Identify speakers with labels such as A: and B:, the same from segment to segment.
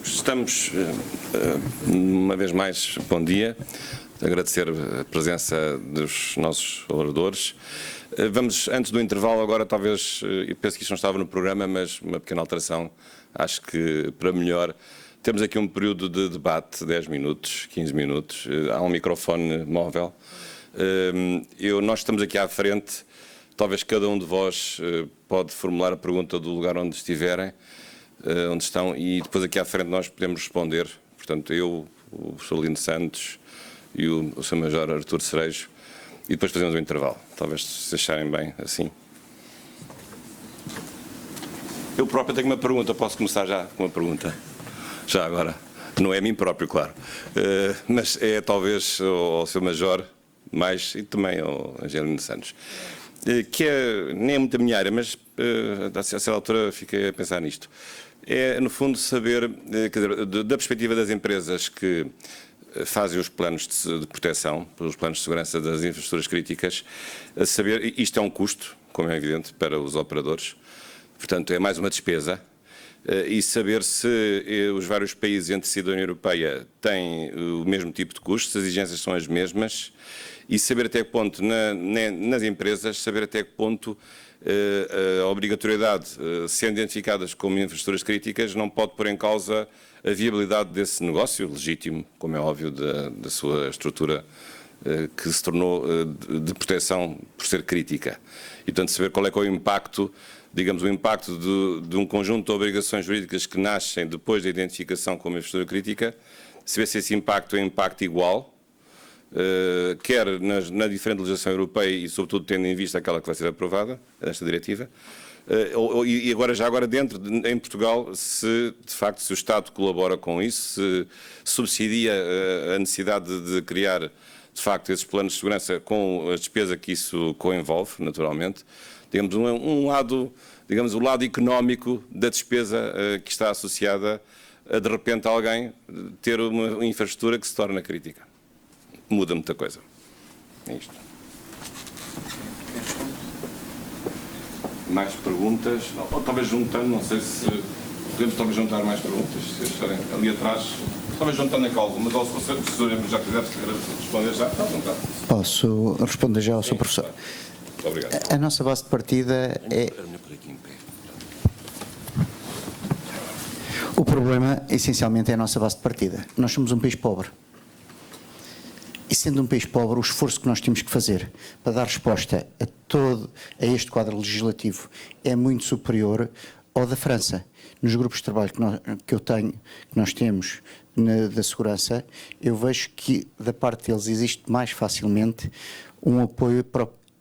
A: Estamos, uma vez mais, bom dia, agradecer a presença dos nossos oradores. Vamos, antes do intervalo, agora talvez, eu penso que isto não estava no programa, mas uma pequena alteração, acho que para melhor. Temos aqui um período de debate, 10 minutos, 15 minutos, há um microfone móvel. Nós estamos aqui à frente, talvez cada um de vós pode formular a pergunta do lugar onde estiverem, onde estão, e depois aqui à frente nós podemos responder. Portanto, eu, o professor Lino Santos e o Sr. Major Artur Cerejo, e depois fazemos o intervalo. Talvez se acharem bem assim. Eu próprio tenho uma pergunta, posso começar já com uma pergunta? Já agora. Não é a mim próprio, claro. Mas é talvez ao Sr. Major, mais, e também ao Angelino Santos. Que nem é muito a minha área, mas a certa altura fiquei a pensar nisto. É, no fundo, saber, quer dizer, da perspectiva das empresas que fazem os planos de proteção, os planos de segurança das infraestruturas críticas, a saber, isto é um custo, como é evidente, para os operadores, portanto é mais uma despesa, e saber se os vários países entre si da União Europeia têm o mesmo tipo de custos, se as exigências são as mesmas, e saber até que ponto, nas empresas, saber até que ponto a obrigatoriedade, sendo identificadas como infraestruturas críticas, não pode pôr em causa a viabilidade desse negócio, legítimo, como é óbvio, da sua estrutura que se tornou de proteção por ser crítica. E, portanto, saber qual é que é o impacto, digamos, o impacto de um conjunto de obrigações jurídicas que nascem depois da identificação como infraestrutura crítica, saber se esse impacto é um impacto igual, quer na diferente legislação europeia e, sobretudo, tendo em vista aquela que vai ser aprovada, esta diretiva, e agora dentro, em Portugal, se de facto se o Estado colabora com isso, se subsidia a necessidade de criar, de facto, esses planos de segurança com a despesa que isso coenvolve, naturalmente. Temos um lado, digamos, o lado económico da despesa que está associada a, de repente, alguém ter uma infraestrutura que se torna crítica. Muda muita coisa. É isto. Mais perguntas? Ou talvez juntando, não sei se podemos talvez juntar mais perguntas, se estarem ali atrás. Talvez juntando aqui algumas, ou se você, professor, já quiser responder já, está à vontade.
B: Posso responder já ao Sr. Professor?
A: Muito obrigado.
B: A nossa base de partida é... O problema, essencialmente, é a nossa base de partida. Nós somos um país pobre. E sendo um país pobre, o esforço que nós temos que fazer para dar resposta a este quadro legislativo é muito superior ao da França. Nos grupos de trabalho que nós temos da segurança, eu vejo que da parte deles existe mais facilmente um apoio,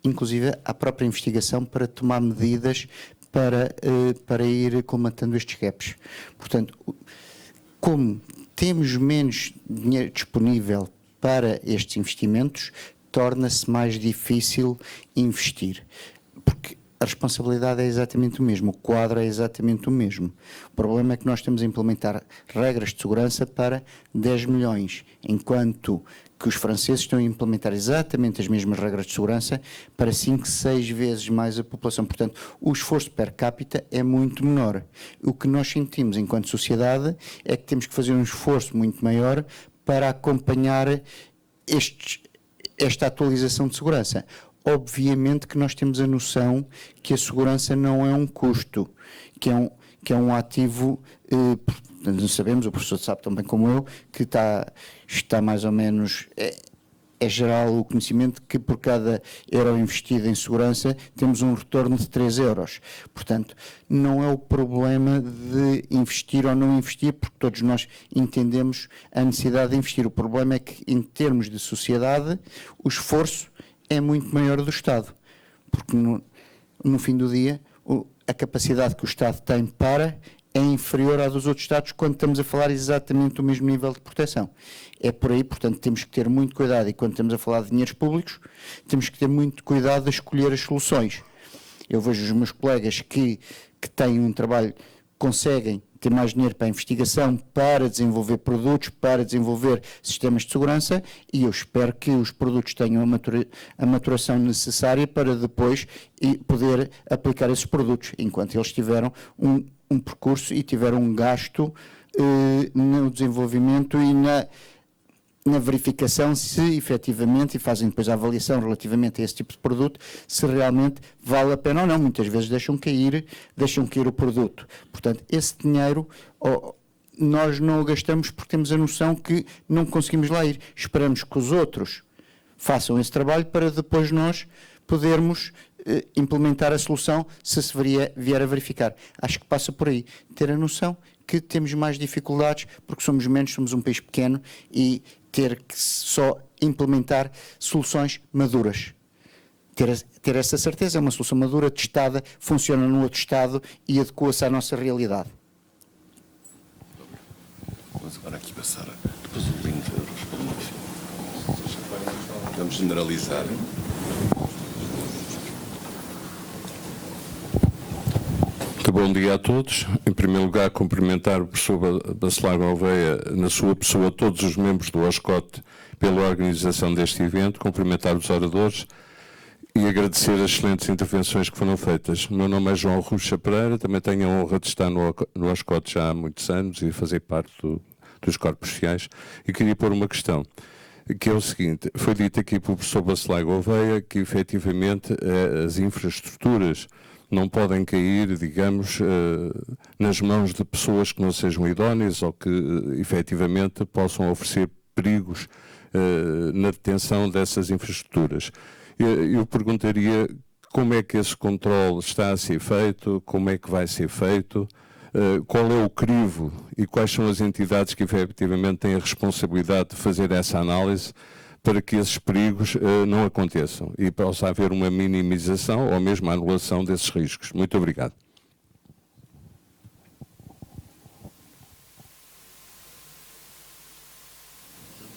B: inclusive à própria investigação, para tomar medidas para ir combatendo estes gaps. Portanto, como temos menos dinheiro disponível para estes investimentos, torna-se mais difícil investir, porque a responsabilidade é exatamente o mesmo, o quadro é exatamente o mesmo. O problema é que nós estamos a implementar regras de segurança para 10 milhões, enquanto que os franceses estão a implementar exatamente as mesmas regras de segurança para 5, 6 vezes mais a população. Portanto, o esforço per capita é muito menor. O que nós sentimos enquanto sociedade é que temos que fazer um esforço muito maior para acompanhar esta atualização de segurança. Obviamente que nós temos a noção que a segurança não é um custo, que é um ativo, nós sabemos, o professor sabe tão bem como eu, que está mais ou menos, é geral o conhecimento que por cada euro investido em segurança temos um retorno de 3 euros. Portanto, não é o problema de investir ou não investir, porque todos nós entendemos a necessidade de investir. O problema é que, em termos de sociedade, o esforço é muito maior do Estado, porque no fim do dia a capacidade que o Estado tem é inferior à dos outros Estados quando estamos a falar exatamente do mesmo nível de proteção. É por aí, portanto, temos que ter muito cuidado, e quando estamos a falar de dinheiros públicos, temos que ter muito cuidado a escolher as soluções. Eu vejo os meus colegas que têm um trabalho, conseguem ter mais dinheiro para a investigação, para desenvolver produtos, para desenvolver sistemas de segurança, e eu espero que os produtos tenham a maturação necessária para depois poder aplicar esses produtos, enquanto eles tiveram um percurso e tiveram um gasto no desenvolvimento e na verificação se efetivamente, e fazem depois a avaliação relativamente a esse tipo de produto, se realmente vale a pena ou não. Muitas vezes deixam cair o produto. Portanto, esse dinheiro nós não o gastamos porque temos a noção que não conseguimos lá ir. Esperamos que os outros façam esse trabalho para depois nós podermos implementar a solução se vier a verificar. Acho que passa por aí. Ter a noção que temos mais dificuldades porque somos um país pequeno, e ter que só implementar soluções maduras. Ter essa certeza, é uma solução madura, testada, funciona no outro Estado e adequa-se à nossa realidade.
A: Vamos agora aqui passar depois o link de euros para uma filha. Vamos generalizar.
C: Muito bom dia a todos. Em primeiro lugar, cumprimentar o professor Bacelar Gouveia, na sua pessoa, todos os membros do OSCOT pela organização deste evento, cumprimentar os oradores e agradecer as excelentes intervenções que foram feitas. O meu nome é João Ruxa Pereira, também tenho a honra de estar no OSCOT já há muitos anos e fazer parte dos corpos sociais, e queria pôr uma questão, que é o seguinte: foi dito aqui pelo professor Bacelar Gouveia que efetivamente as infraestruturas não podem cair, digamos, nas mãos de pessoas que não sejam idóneas ou que efetivamente possam oferecer perigos na detenção dessas infraestruturas. Eu perguntaria como é que esse controle está a ser feito, como é que vai ser feito, qual é o crivo e quais são as entidades que efetivamente têm a responsabilidade de fazer essa análise para que esses perigos não aconteçam e possa haver uma minimização ou mesmo a anulação desses riscos. Muito obrigado.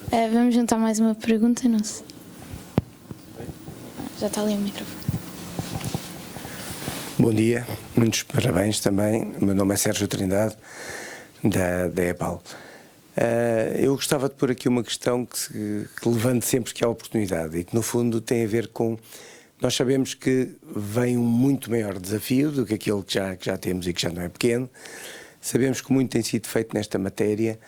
D: Vamos juntar mais uma pergunta, não sei. Já está ali o microfone.
E: Bom dia, muitos parabéns também. O meu nome é Sérgio Trindade, da EPAL. Eu gostava de pôr aqui uma questão que levante sempre que há oportunidade e que no fundo tem a ver com... Nós sabemos que vem um muito maior desafio do que aquele que já temos e que já não é pequeno. Sabemos que muito tem sido feito nesta matéria,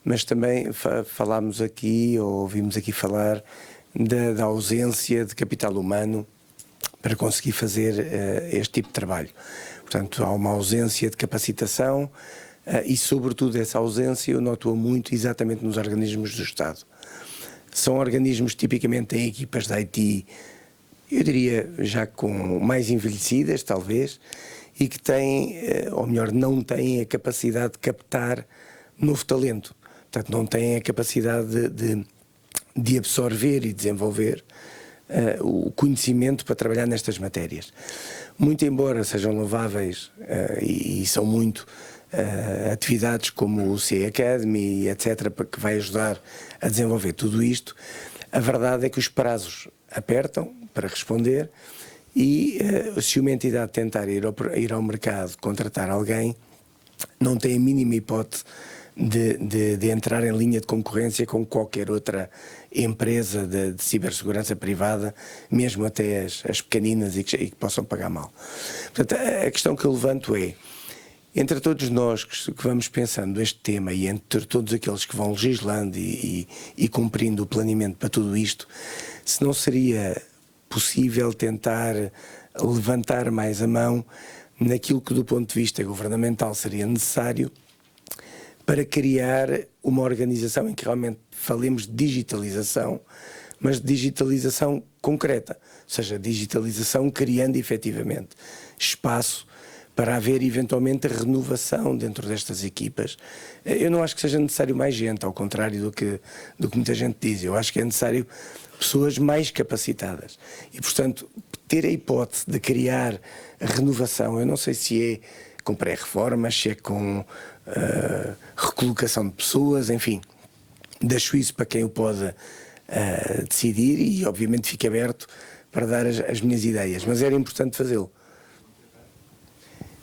E: mas também falámos aqui, ou ouvimos aqui falar da ausência de capital humano para conseguir fazer este tipo de trabalho. Portanto, há uma ausência de capacitação, e sobretudo essa ausência eu noto muito exatamente nos organismos do Estado. São organismos tipicamente em equipas de IT, eu diria já com mais envelhecidas talvez, e que têm, ou melhor, não têm a capacidade de captar novo talento. Portanto, não têm a capacidade de absorver e desenvolver o conhecimento para trabalhar nestas matérias. Muito embora sejam louváveis, e são muito, atividades como o CE Academy, etc., que vai ajudar a desenvolver tudo isto, a verdade é que os prazos apertam para responder e se uma entidade tentar ir ao mercado, contratar alguém, não tem a mínima hipótese de entrar em linha de concorrência com qualquer outra empresa de cibersegurança privada, mesmo até as pequeninas e que possam pagar mal. Portanto, a questão que eu levanto é, entre todos nós que vamos pensando este tema e entre todos aqueles que vão legislando e cumprindo o planeamento para tudo isto, se não seria possível tentar levantar mais a mão naquilo que do ponto de vista governamental seria necessário para criar uma organização em que realmente falemos de digitalização, mas de digitalização concreta, ou seja, digitalização criando efetivamente espaço para haver eventualmente a renovação dentro destas equipas. Eu não acho que seja necessário mais gente, ao contrário do que muita gente diz. Eu acho que é necessário pessoas mais capacitadas. E, portanto, ter a hipótese de criar a renovação, eu não sei se é com pré-reformas, se é com recolocação de pessoas, enfim, deixo isso para quem o pode decidir e, obviamente, fico aberto para dar as minhas ideias, mas era importante fazê-lo.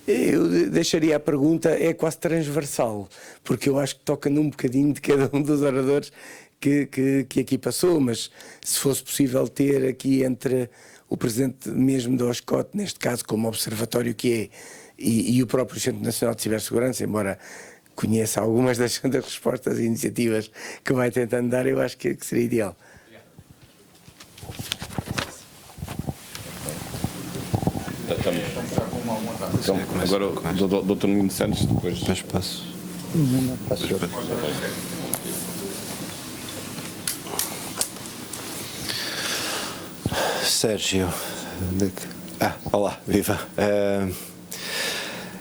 E: Eu deixaria a pergunta, é quase transversal, porque eu acho que toca num bocadinho de cada um dos oradores que aqui passou, mas se fosse possível ter aqui entre o presidente mesmo da OSCOT, neste caso como observatório que é, e o próprio Centro Nacional de Cibersegurança, embora conheça algumas das respostas e iniciativas que vai tentando dar, eu acho que seria ideal.
A: Então, agora o Dr. Nuno Santos, depois.
F: Depois passo. Sérgio. Olá, viva.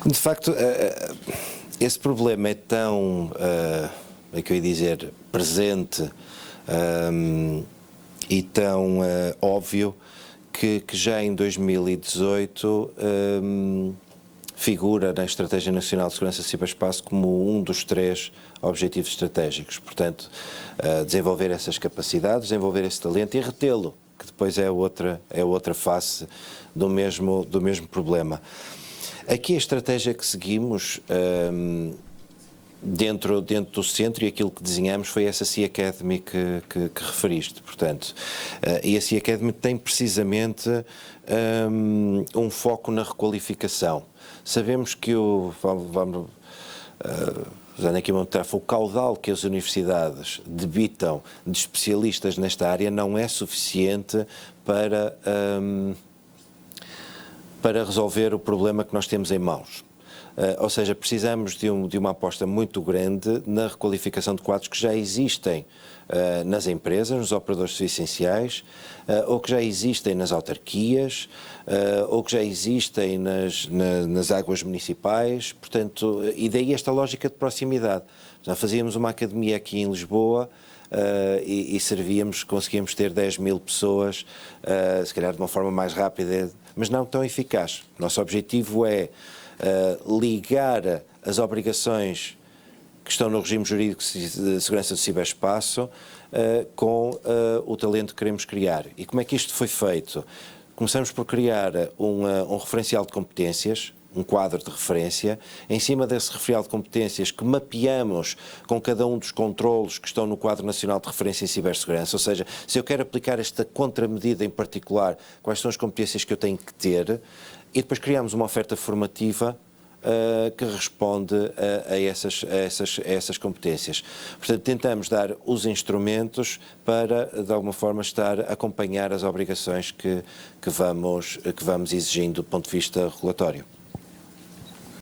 F: De facto, esse problema é tão, é que eu ia dizer, presente e tão óbvio que já em 2018 figura na Estratégia Nacional de Segurança e Ciberespaço como um dos 3 objetivos estratégicos. Portanto, desenvolver essas capacidades, desenvolver esse talento e retê-lo, que depois é outra face do mesmo problema. Aqui a estratégia que seguimos dentro do centro, e aquilo que desenhamos foi essa Sea Academy que referiste, portanto, e a Sea Academy tem precisamente um foco na requalificação. Sabemos que usando aqui uma metáfora, o caudal que as universidades debitam de especialistas nesta área não é suficiente para resolver o problema que nós temos em mãos. Ou seja, precisamos de uma aposta muito grande na requalificação de quadros que já existem nas empresas, nos operadores essenciais, ou que já existem nas autarquias, ou que já existem nas águas municipais, portanto, e daí esta lógica de proximidade. Já fazíamos uma academia aqui em Lisboa, e conseguíamos ter 10.000 pessoas, se calhar de uma forma mais rápida, mas não tão eficaz. Nosso objetivo é ligar as obrigações que estão no regime jurídico de segurança do ciberespaço com o talento que queremos criar. E como é que isto foi feito? Começamos por criar um referencial de competências, um quadro de referência. Em cima desse referencial de competências que mapeamos com cada um dos controlos que estão no quadro nacional de referência em cibersegurança, ou seja, se eu quero aplicar esta contramedida em particular, quais são as competências que eu tenho que ter, e depois criamos uma oferta formativa que responde a essas competências. Portanto, tentamos dar os instrumentos para, de alguma forma, estar a acompanhar as obrigações que vamos exigindo do ponto de vista regulatório.